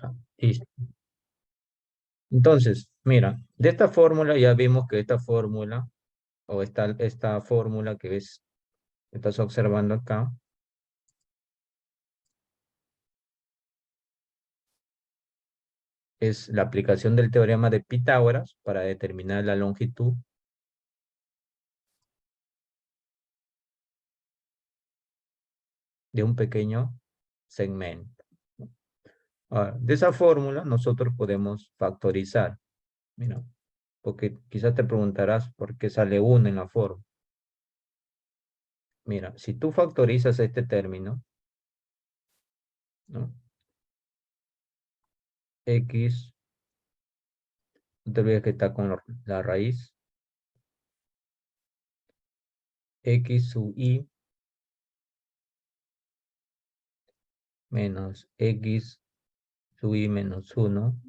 Ya, listo. Entonces, mira, de esta fórmula ya vimos que esta fórmula, o esta fórmula que ves, estás observando acá, es la aplicación del teorema de Pitágoras para determinar la longitud de un pequeño segmento. Ahora, de esa fórmula nosotros podemos factorizar. Mira, porque quizás te preguntarás por qué sale 1 en la fórmula. Mira, si tú factorizas este término, ¿no? X, no te olvides que está con la raíz, X sub I menos X sub I menos 1.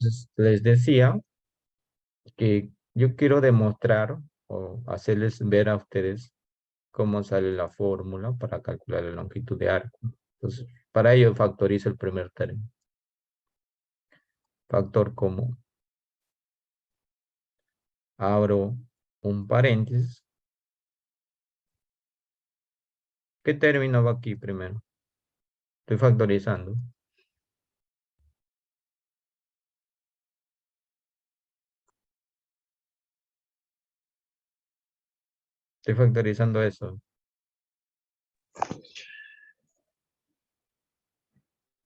Entonces, les decía que yo quiero demostrar o hacerles ver a ustedes cómo sale la fórmula para calcular la longitud de arco. Entonces, para ello factorizo el primer término. Factor común. Abro un paréntesis. ¿Qué término va aquí primero? Estoy factorizando. Estoy factorizando eso.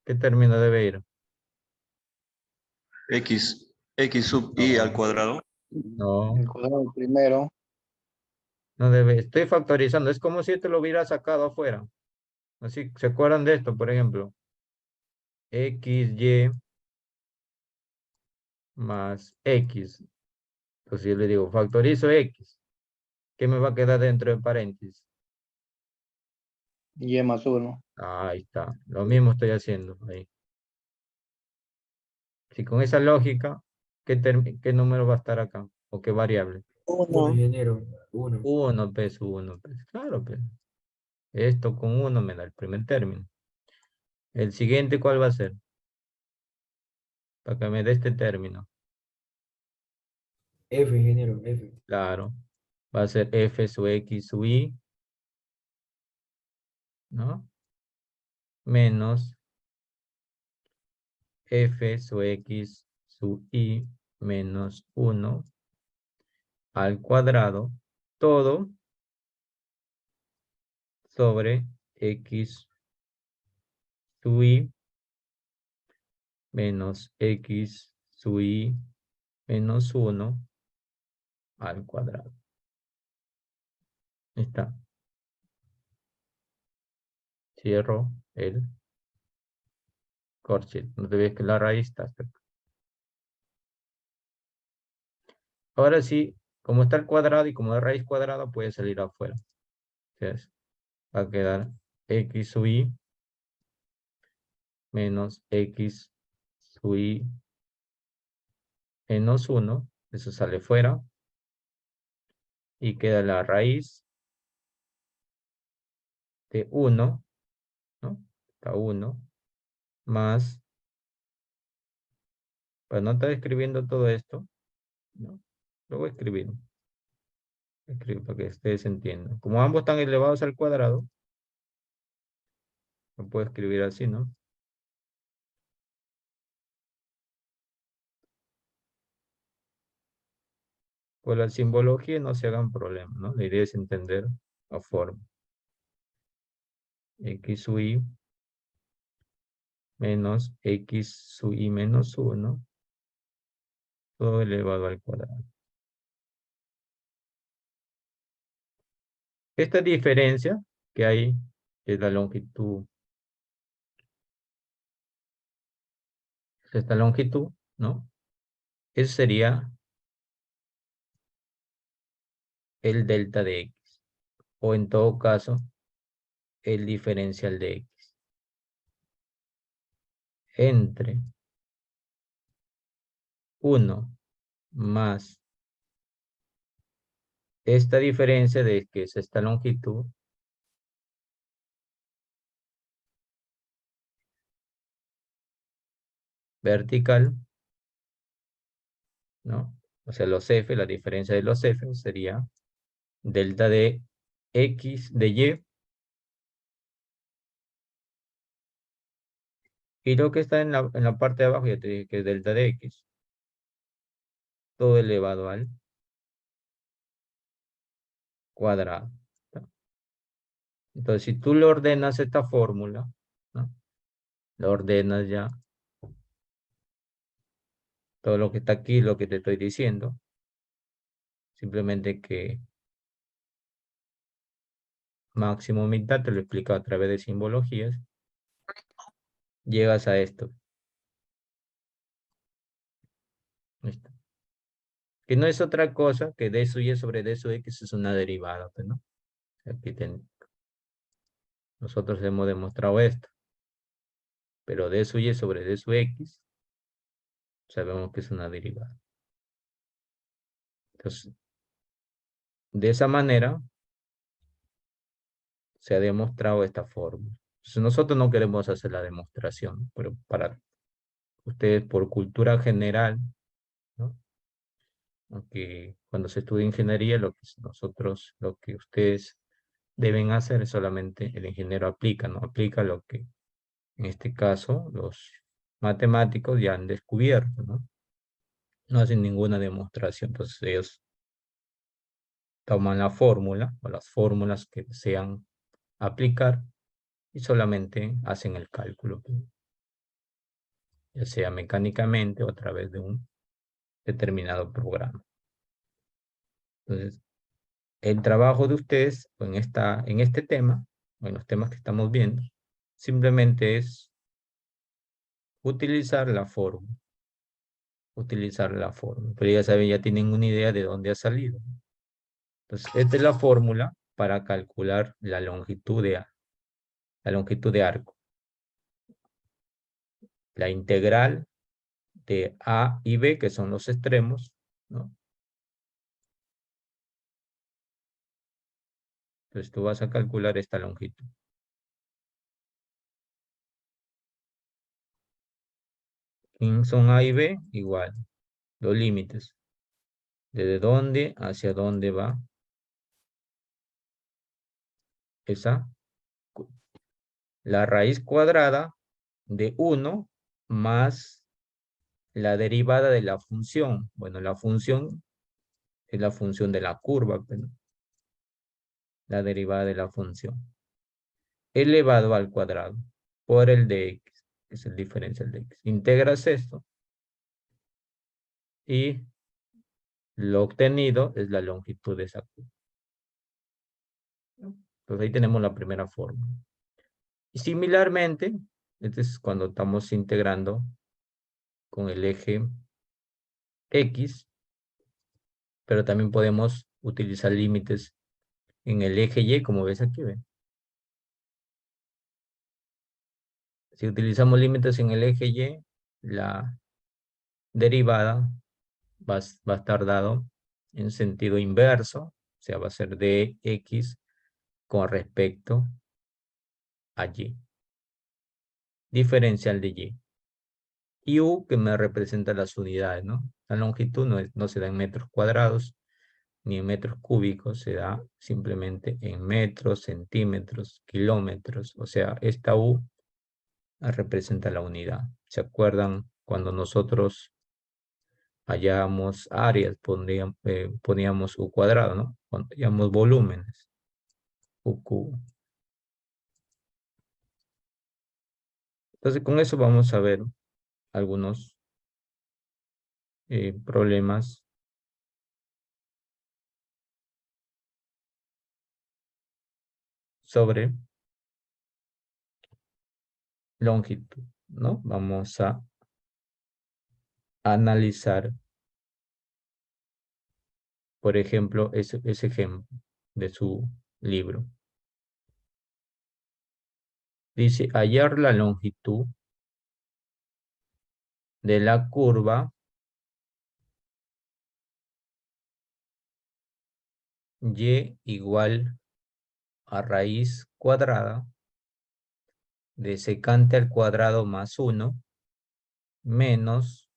¿Qué término debe ir? X sub I al No, cuadrado. no, El cuadrado primero. no debe. Estoy factorizando. Es como si te lo hubiera sacado afuera. Así, ¿se acuerdan de esto? Por ejemplo, X, Y más X. Entonces yo le digo, factorizo X. ¿Qué me va a quedar dentro de paréntesis? Y más 1. Ahí está. Lo mismo estoy haciendo ahí. Si con esa lógica, ¿qué número va a estar acá? ¿O qué variable? Uno, ingeniero, uno. 1, pues, 1, pues. Claro, pues. Esto con 1 me da el primer término. El siguiente, ¿cuál va a ser? Para que me dé este término. F, ingeniero, F. Claro. Va a ser F sub X sub Y, ¿no? Menos F sub X sub Y menos 1 al cuadrado, todo sobre X sub Y menos X sub Y menos 1 al cuadrado. Ahí está. Cierro el corchete. No te ves que la raíz está cerca. Ahora sí, como está el cuadrado y como es raíz cuadrada, puede salir afuera. Entonces, va a quedar X sub Y menos X sub Y menos 1. Eso sale fuera. Y queda la raíz de 1, ¿no? Está 1 más, para no estar escribiendo todo esto, ¿no? Lo voy a escribir. Escribo para que ustedes entiendan. Como ambos están elevados al cuadrado, lo puedo escribir así, ¿no? Por la simbología no se hagan problemas, ¿no? La idea es entender la forma. X sub Y menos X sub Y menos 1, todo elevado al cuadrado. Esta diferencia que hay es la longitud. Esta longitud, ¿no? Ese sería el delta de X. O en todo caso, el diferencial de X. Entre 1 más esta diferencia de que es esta longitud vertical, ¿no? O sea, los F, la diferencia de los F sería delta de X de Y lo que está en la parte de abajo, ya te dije que es delta de X. Todo elevado al cuadrado, ¿no? Entonces, si tú le ordenas esta fórmula, ¿no? Lo ordenas ya. Todo lo que está aquí, lo que te estoy diciendo. Simplemente que máximo mitad, te lo explico a través de simbologías. Llegas a esto. ¿Listo? Que no es otra cosa que d sub y sobre d sub x es una derivada, pues, ¿no? Aquí nosotros hemos demostrado esto. Pero d sub y sobre d sub x sabemos que es una derivada. Entonces, de esa manera se ha demostrado esta fórmula. Entonces, nosotros no queremos hacer la demostración, pero para ustedes por cultura general, ¿no? Aunque cuando se estudia ingeniería, lo que ustedes deben hacer es solamente el ingeniero aplica, ¿no? Aplica lo que en este caso los matemáticos ya han descubierto, ¿no? No hacen ninguna demostración, entonces ellos toman la fórmula o las fórmulas que desean aplicar y solamente hacen el cálculo, ya sea mecánicamente o a través de un determinado programa. Entonces, el trabajo de ustedes en este tema, o en los temas que estamos viendo, simplemente es utilizar la fórmula. Pero ya saben, ya tienen una idea de dónde ha salido. Entonces, esta es la fórmula para calcular la longitud de arco. La integral de A y B, que son los extremos, ¿no? Entonces, tú vas a calcular esta longitud. ¿Quién son A y B? Igual. Los límites. ¿Desde dónde hacia dónde va esa? La raíz cuadrada de 1 más la derivada de la función. Bueno, la función es la función de la curva, pero la derivada de la función. Elevado al cuadrado por el de x, que es el diferencial de x. Integras esto y lo obtenido es la longitud de esa curva. Entonces ahí tenemos la primera fórmula. Y similarmente, este es cuando estamos integrando con el eje X, pero también podemos utilizar límites en el eje Y, como ves aquí, ¿ven? Si utilizamos límites en el eje Y, la derivada va a estar dado en sentido inverso, o sea, va a ser de X con respecto a Y. Diferencial de Y. Y U, que me representa las unidades, ¿no? La longitud no se da en metros cuadrados, ni en metros cúbicos, se da simplemente en metros, centímetros, kilómetros. O sea, esta U representa la unidad. ¿Se acuerdan cuando nosotros hallábamos áreas, poníamos U cuadrado, ¿no? Cuando hallábamos volúmenes, U cubo. Entonces, con eso vamos a ver algunos problemas sobre longitud, ¿no? Vamos a analizar, por ejemplo, ese ejemplo de su libro. Dice, hallar la longitud de la curva y igual a raíz cuadrada de secante al cuadrado más 1 menos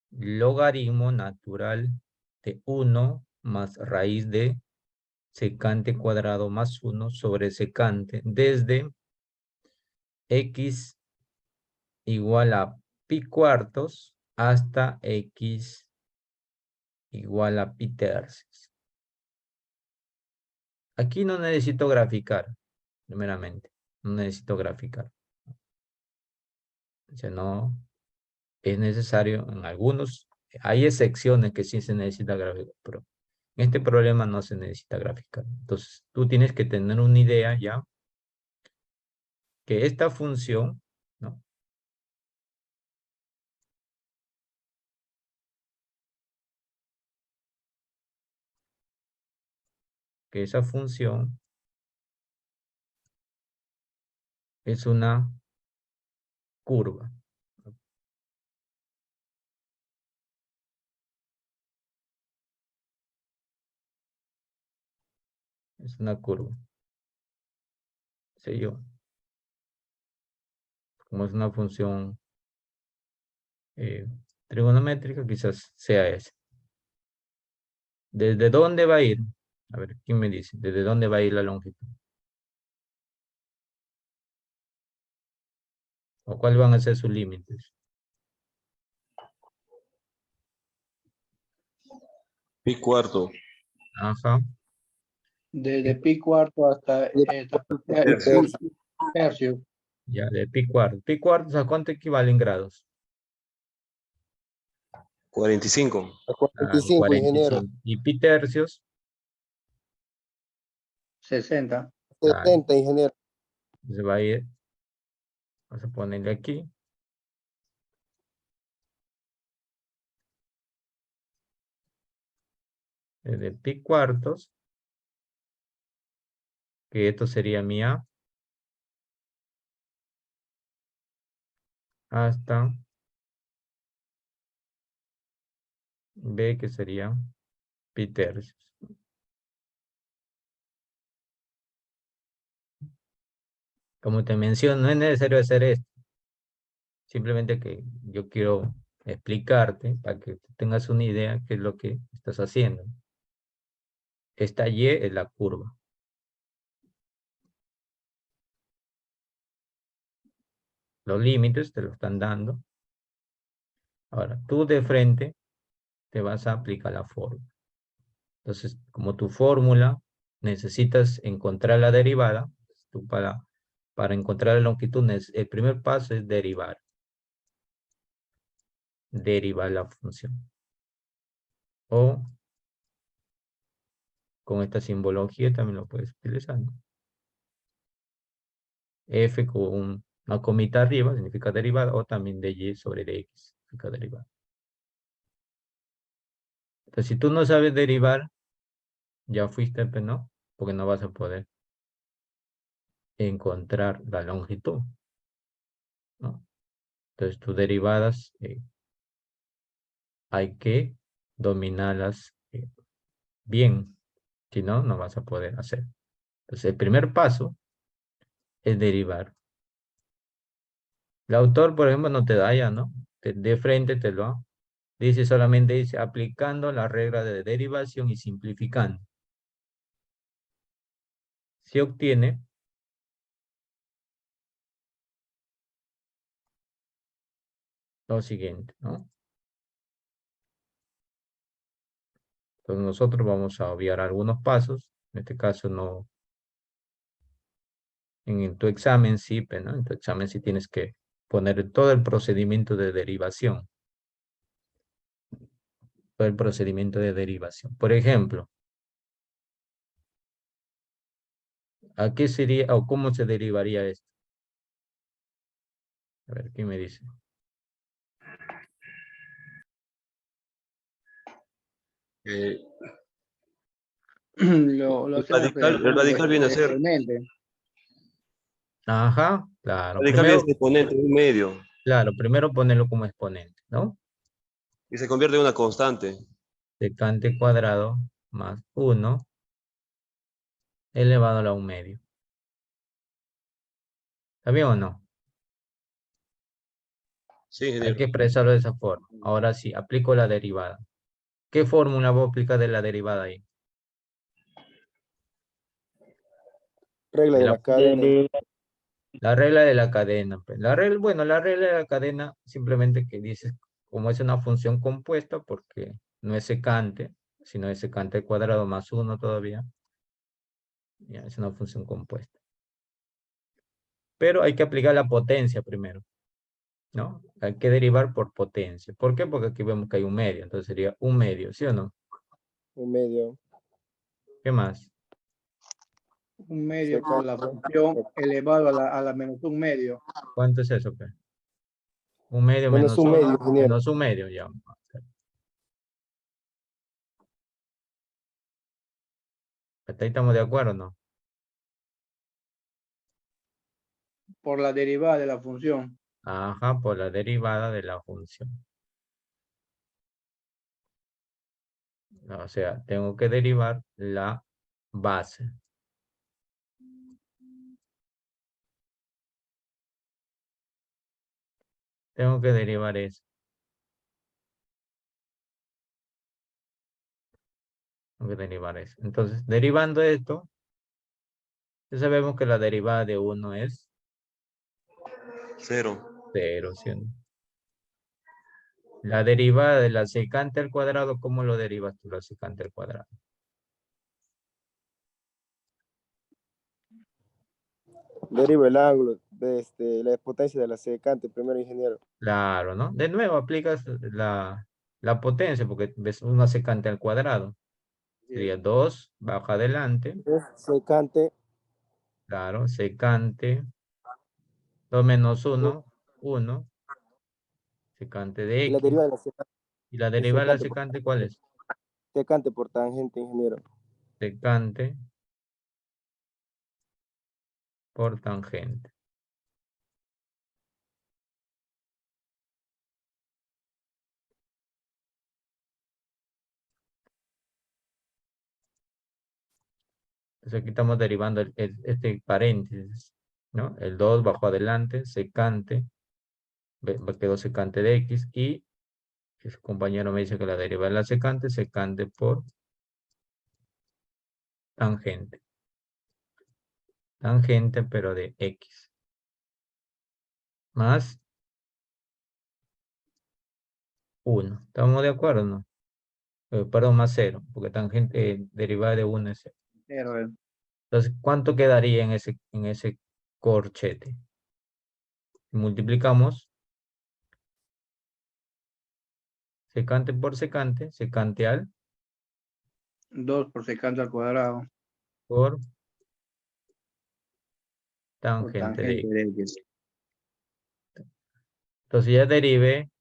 logaritmo natural de 1 más raíz de secante cuadrado más 1 sobre secante desde x igual a pi cuartos hasta x igual a pi tercios. Aquí no necesito graficar, primeramente. No necesito graficar. O sea, no es necesario en algunos. Hay excepciones que sí se necesita graficar, pero en este problema no se necesita graficar. Entonces, tú tienes que tener una idea ya que esta función, ¿no? Que esa función es una curva. Es una curva. Sé yo. Como es una función trigonométrica, quizás sea esa. ¿Desde dónde va a ir? A ver, ¿quién me dice? ¿Desde dónde va a ir la longitud? ¿O cuáles van a ser sus límites? Pi cuarto. Ajá. Desde pi cuarto hasta Tercio. tercio. Ya, de pi cuartos. Pi cuartos, ¿a cuánto equivalen grados? 45. A A 45, ingeniero. 45. Y pi tercios, 60. 70, ingeniero. se va a ir. Vamos a ponerle aquí. Desde pi cuartos, que esto sería mi A, hasta B, que sería pi tercios. Como te menciono, no es necesario hacer esto. Simplemente que yo quiero explicarte para que tengas una idea qué es lo que estás haciendo. Esta Y es la curva. Los límites te lo están dando. Ahora, tú de frente te vas a aplicar la fórmula. Entonces, como tu fórmula necesitas encontrar la derivada, tú para encontrar la longitud, el primer paso es derivar. Derivar la función. O con esta simbología también lo puedes utilizar, ¿no? F con una comita arriba significa derivada, o también de Y sobre de X significa derivada. Entonces, si tú no sabes derivar, ya fuiste, pues no, porque no vas a poder encontrar la longitud, ¿no? Entonces, tus derivadas hay que dominarlas bien, si no, no vas a poder hacer. Entonces, el primer paso es derivar. El autor, por ejemplo, no te da ya, ¿no? De frente te lo dice, solamente dice aplicando la regla de derivación y simplificando. Se obtiene lo siguiente, ¿no? Entonces nosotros vamos a obviar algunos pasos. En este caso no. En tu examen sí, pero ¿no? En tu examen sí tienes que poner todo el procedimiento de derivación. Todo el procedimiento de derivación. Por ejemplo, ¿a qué sería o cómo se derivaría esto? A ver, ¿qué me dice? Lo hacemos El radical viene a ser. exponente. Ajá, claro. Radical Primero, viene a ser exponente en un medio. claro, primero ponerlo como exponente, ¿no? Y se convierte en una constante. Secante cuadrado más 1 elevado a la 1/2. ¿Está bien o no? Sí, Hay ingeniero. que expresarlo de esa forma. Ahora sí, aplico la derivada. ¿Qué fórmula voy a aplicar de la derivada ahí? Regla De de la, la cadena. la regla de la cadena. Pues. La regla, bueno, la regla de la cadena simplemente que dice, como es una función compuesta, porque no es secante, sino es secante al cuadrado más 1 todavía. Ya, es una función compuesta. Pero hay que aplicar la potencia primero, ¿no? Hay que derivar por potencia. ¿Por qué? Porque aquí vemos que hay un medio, entonces sería un medio, ¿sí o no? 1/2. ¿Qué más? Un medio por la Secante. función elevado a la menos un medio. ¿Cuánto es eso, pues? Un medio Menos menos 1/2, 1, ingeniero. menos un medio, ya. ¿Hasta ahí estamos de acuerdo o no? Por la derivada de la función. Ajá, por la derivada de la función. O sea, tengo que derivar la base. Tengo que derivar eso. Tengo que derivar eso. Entonces, derivando esto, ya sabemos que la derivada de 1 es 0. 0, ¿sí o no? La derivada de la secante al cuadrado, ¿cómo lo derivas tú la secante al cuadrado? Deriva el ángulo de la potencia de la secante, primero, ingeniero. Claro, ¿no? De nuevo aplicas la potencia porque ves una secante al cuadrado. Sería 2 baja adelante. Es secante. Claro, secante. 2 menos 1, 1. Secante de Y la X. derivada de la secante, ¿Y la derivada de la por, secante cuál es? secante por tangente, ingeniero. Secante por tangente. Entonces aquí estamos derivando este paréntesis, ¿no? El 2 bajo adelante, secante, quedó secante de X y su compañero me dice que la derivada de la secante, secante por tangente. Tangente, pero de X. Más 1. ¿Estamos de acuerdo o no? Perdón, más 0, porque tangente derivada de 1 es 0. Pero Entonces, ¿cuánto quedaría en ese corchete? Multiplicamos secante por secante, secante al 2 por secante al cuadrado. por Por tangente de tangente X. de X. Entonces ya derivé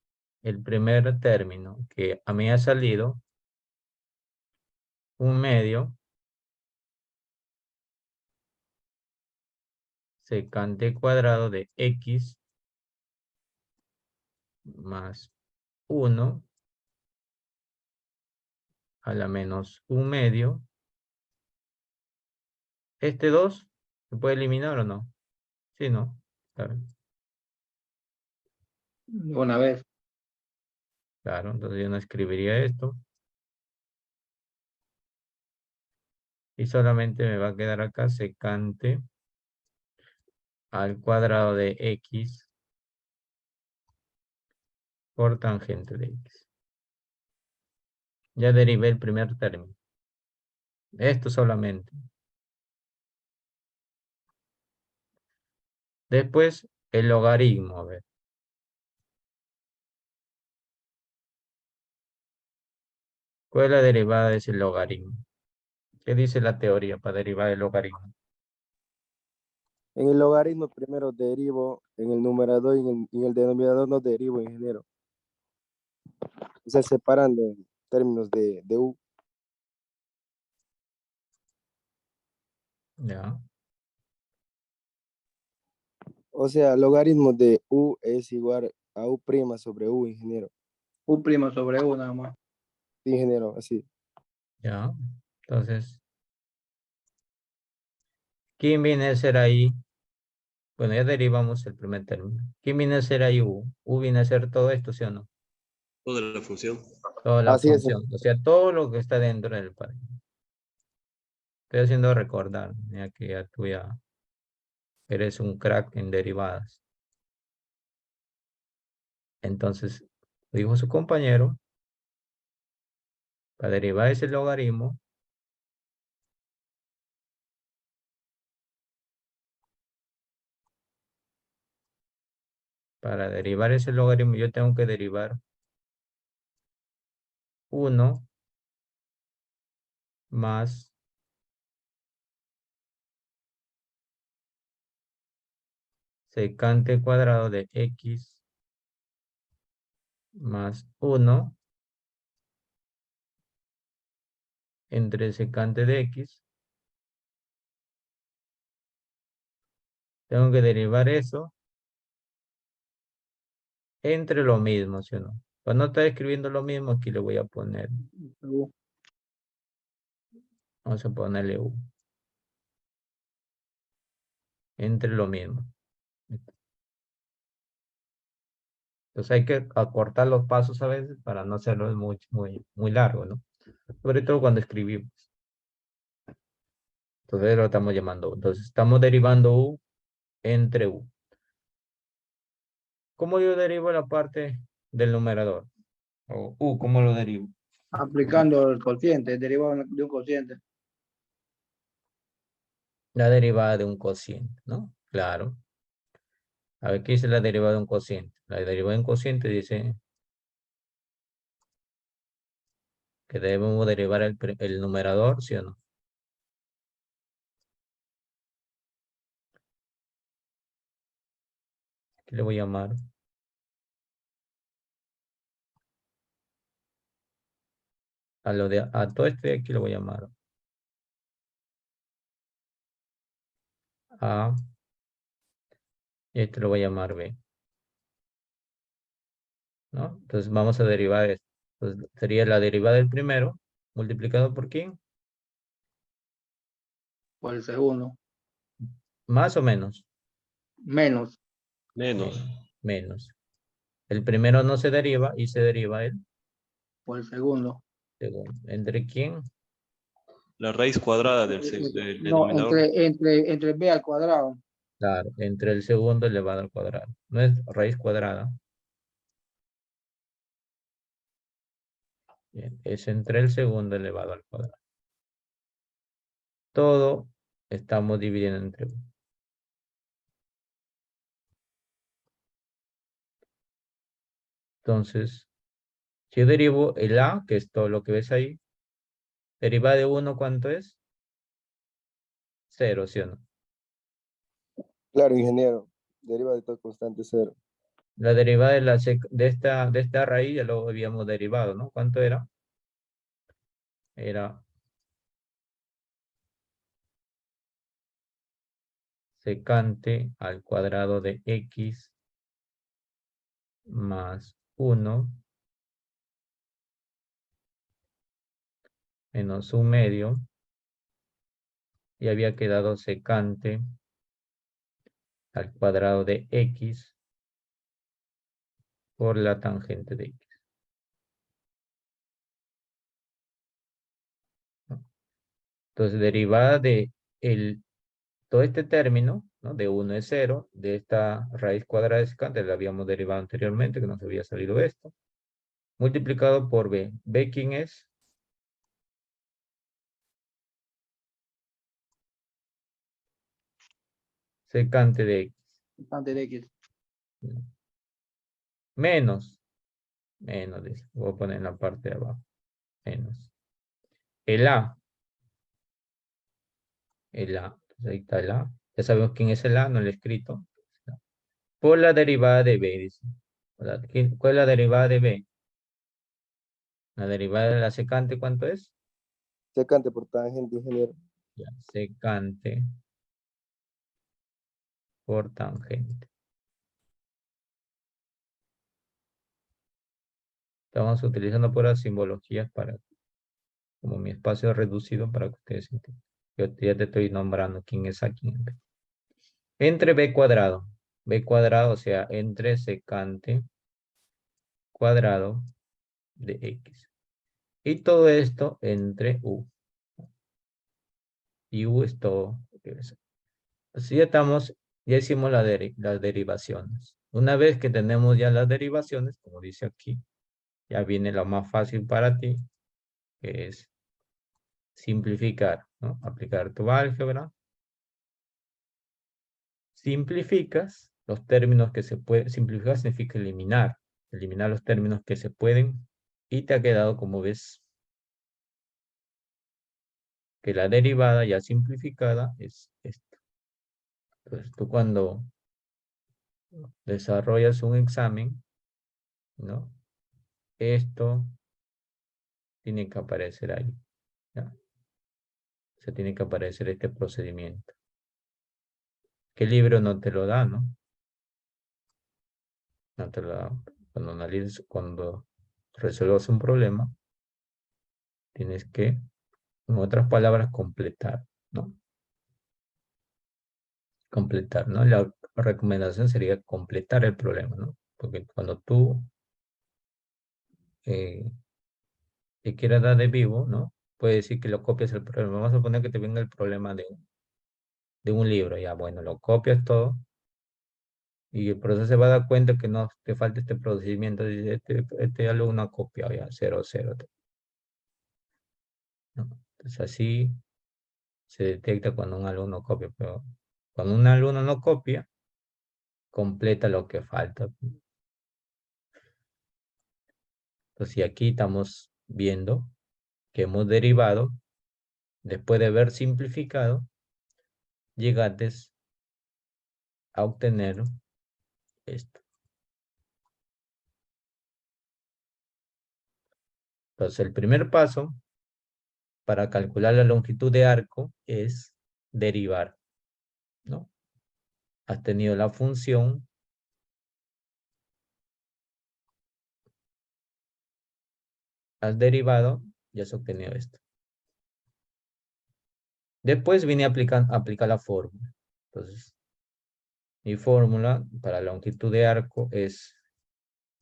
el primer término que a mí ha salido un medio secante cuadrado de X más 1 a la menos un medio. Este 2 se puede eliminar o no. Sí, ¿no? Claro, Una vez. claro, entonces yo no escribiría esto. Y solamente me va a quedar acá secante al cuadrado de X por tangente de X. Ya derivé el primer término. Esto solamente. Después, el logaritmo. A ver. ¿Cuál es la derivada de ese logaritmo? ¿Qué dice la teoría para derivar el logaritmo? En el logaritmo primero derivo, en el numerador y en el denominador no derivo, ingeniero. O sea, separando en términos de U. Ya. O sea, logaritmo de U es igual a U' sobre U, ingeniero. U' sobre U nada más. Sí, ingeniero, así. Ya. Entonces, ¿quién viene a ser ahí? Bueno, ya derivamos el primer término. ¿Quién viene a ser ahí U? U viene a ser todo esto, ¿sí o no? Toda la función. Toda la Así es. función. O sea, todo lo que está dentro del par. Estoy haciendo recordar, ya que ya tú ya eres un crack en derivadas. Entonces, dijo su compañero, para derivar ese logaritmo, yo tengo que derivar 1 más secante cuadrado de x más 1 entre secante de x. Tengo que derivar eso entre lo mismo, ¿sí o no? Cuando no está escribiendo lo mismo, aquí le voy a poner, vamos a ponerle U. Entre lo mismo. Entonces hay que acortar los pasos a veces para no hacerlo muy largo, ¿no? Sobre todo cuando escribimos. Entonces lo estamos llamando U. Entonces estamos derivando U entre U. ¿Cómo yo derivo la parte del numerador? O U, ¿cómo lo derivo? Aplicando el cociente, el derivado de un cociente. La derivada de un cociente, ¿no? Claro. A ver, ¿qué dice la derivada de un cociente? La derivada de un cociente dice que debemos derivar el numerador, ¿sí o no? ¿Qué le voy a llamar? A todo este de aquí le voy a llamar A. Y este lo voy a llamar B. ¿No? Entonces vamos a derivar esto. Entonces sería la derivada del primero multiplicado por ¿quién? Por el segundo. Más o menos. Menos. Menos. Menos. El primero no se deriva y se deriva el Por el segundo. segundo. ¿Entre quién? La raíz cuadrada del No, denominador. entre b al cuadrado. Claro, entre el segundo elevado al cuadrado. No es raíz cuadrada. Bien, es entre el segundo elevado al cuadrado. Todo estamos dividiendo entre 1. Entonces, si yo derivo el A, que es todo lo que ves ahí, derivada de 1, ¿cuánto es? 0, ¿sí o no? Claro, ingeniero. Deriva de todo constante 0. La derivada de esta raíz ya lo habíamos derivado, ¿no? ¿Cuánto era? Era secante al cuadrado de x más 1 menos 1/2. Y había quedado secante al cuadrado de x por la tangente de x. Entonces, derivada de todo este término, ¿no? De 1 es 0, de esta raíz cuadrada de secante, la habíamos derivado anteriormente, que nos había salido esto, multiplicado por b. ¿B quién es? Secante de x. Secante de x. Menos, dice. Voy a poner en la parte de abajo. Menos. El A. Entonces ahí está el A. Ya sabemos quién es el A, no lo he escrito. Por la derivada de b, dice. ¿Cuál es la derivada de b? La derivada de la secante, ¿cuánto es? Secante por tangente, ingeniero. Ya, secante por tangente. Estamos utilizando puras simbologías para como mi espacio es reducido para que ustedes entiendan. Yo ya te estoy nombrando quién es aquí. Entre b cuadrado. B cuadrado, o sea, entre secante cuadrado de x. Y todo esto entre u. Y u es todo. Así ya estamos, ya hicimos las derivaciones. Una vez que tenemos ya las derivaciones, como dice aquí, ya viene lo más fácil para ti, que es simplificar, ¿no? Aplicar tu álgebra. Simplificas los términos que se pueden, simplificar significa eliminar. Eliminar los términos que se pueden y te ha quedado, como ves, que la derivada ya simplificada es esto. Entonces tú cuando desarrollas un examen, ¿no? Esto tiene que aparecer ahí, ¿ya? O sea, tiene que aparecer este procedimiento. ¿Qué libro no te lo da, no? No te lo da. Cuando analices, cuando resuelvas un problema, tienes que, en otras palabras, completar, ¿no? Completar, ¿no? La recomendación sería completar el problema, ¿no? Porque cuando tú te quieras dar de vivo, ¿no? Puede decir que lo copias el problema. Vamos a suponer que te venga el problema de un libro, ya, bueno, lo copias todo y el profesor se va a dar cuenta que no te falta este procedimiento. Dice, este alumno ha copiado ya, 0, 0. ¿No? Entonces así se detecta cuando un alumno copia, pero cuando un alumno no copia, completa lo que falta. Entonces, y aquí estamos viendo que hemos derivado, después de haber simplificado, llegaste a obtener esto. Entonces, el primer paso para calcular la longitud de arco es derivar, ¿no? Has tenido la función has derivado y has obtenido esto. Después vine a aplicar la fórmula. Entonces, mi fórmula para la longitud de arco es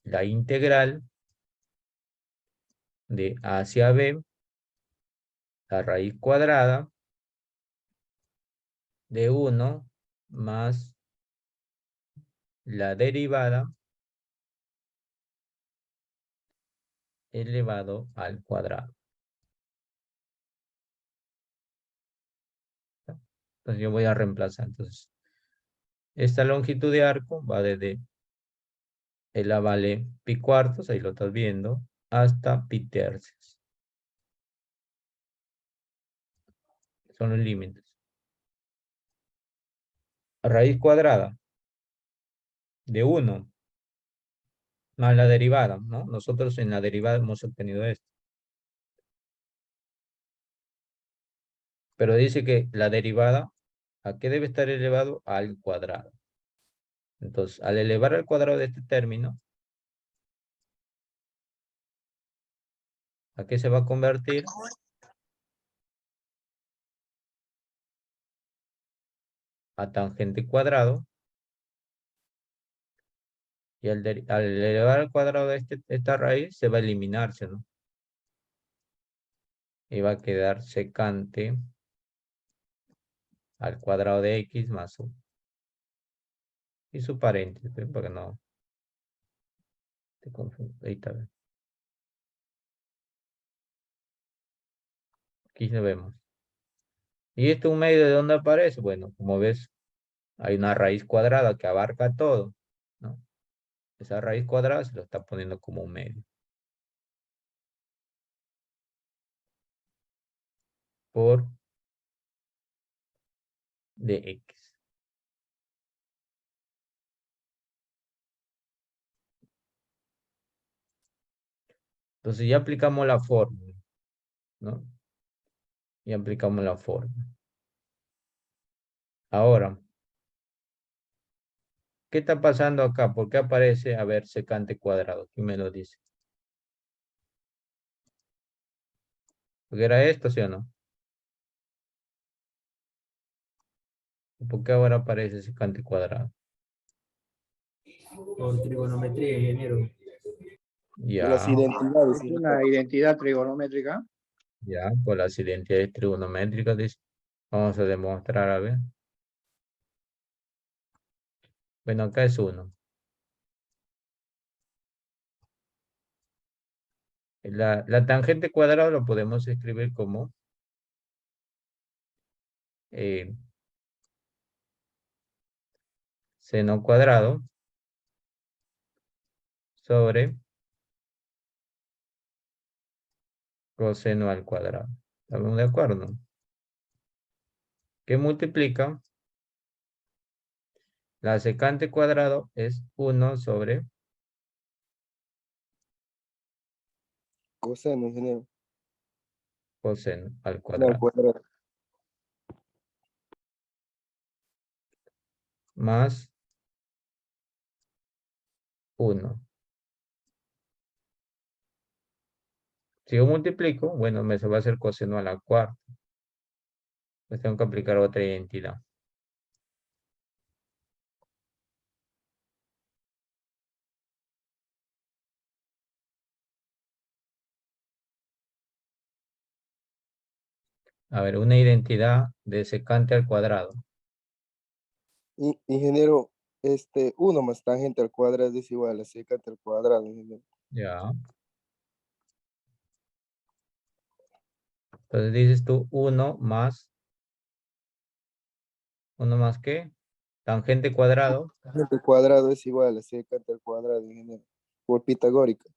la integral de A hacia B, la raíz cuadrada de 1 más la derivada elevado al cuadrado. Entonces yo voy a reemplazar. Entonces, esta longitud de arco va desde la vale pi cuartos, ahí lo estás viendo, hasta pi tercios. Son los límites. Raíz cuadrada de 1 más la derivada, ¿no? Nosotros en la derivada hemos obtenido esto. Pero dice que la derivada, ¿a qué debe estar elevado? Al cuadrado. Entonces, al elevar al cuadrado de este término, ¿a qué se va a convertir? A tangente cuadrado. Y al elevar al cuadrado de esta raíz, se va a eliminarse, ¿no? Y va a quedar secante al cuadrado de x más 1. Y su paréntesis, para que no te confundas. Ahí está. Aquí lo vemos. ¿Y esto un medio de dónde aparece? Bueno, como ves, hay una raíz cuadrada que abarca todo, ¿no? Esa raíz cuadrada se lo está poniendo como un medio. Por de x. Entonces ya aplicamos la fórmula, ¿no? Ya aplicamos la fórmula. Ahora, ¿qué está pasando acá? ¿Por qué aparece, a ver, secante cuadrado? ¿Quién me lo dice? Porque era esto, ¿sí o no? ¿Por qué ahora aparece secante cuadrado? Por trigonometría, ingeniero. De las Ya, identidades. Es una identidad trigonométrica. ya, por las identidades trigonométricas, dice. Vamos a demostrar, a ver. Bueno, acá es 1. La tangente cuadrada lo podemos escribir como seno cuadrado sobre coseno al cuadrado. ¿Estamos de acuerdo? ¿Qué multiplica? La secante cuadrado es 1 sobre Coseno, ingeniero. coseno al Al cuadrado. cuadrado. Más 1. Si yo multiplico, bueno, me se va a hacer coseno a la cuarta. Pues tengo que aplicar otra identidad. A ver, una identidad de secante al cuadrado. Ingeniero, 1 más tangente al cuadrado es igual a secante al cuadrado, ingeniero. Ya. Entonces dices tú 1 más ¿qué? Tangente cuadrado. Tangente al cuadrado es igual a secante al cuadrado, ingeniero. Por pitagórica.